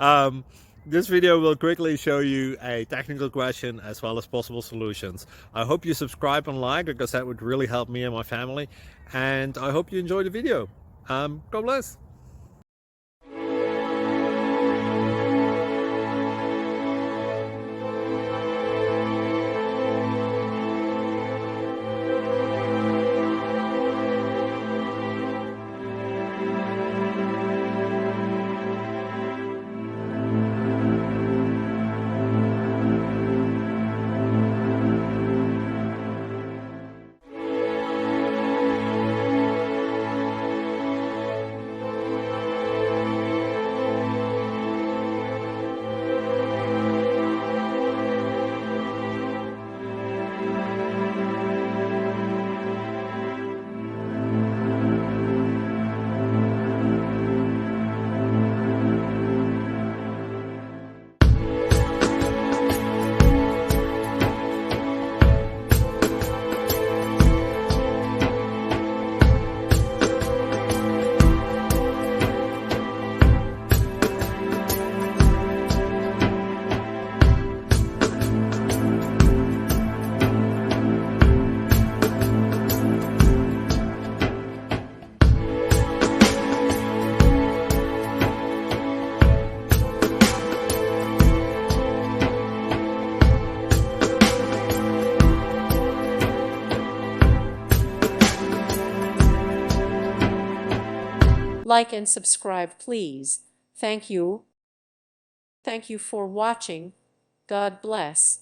um, this video will quickly show you a technical question as well as possible solutions. I hope you subscribe and like, because that would really help me and my family. And I hope you enjoy the video. God bless. Like and subscribe, please. Thank you. Thank you for watching. God bless.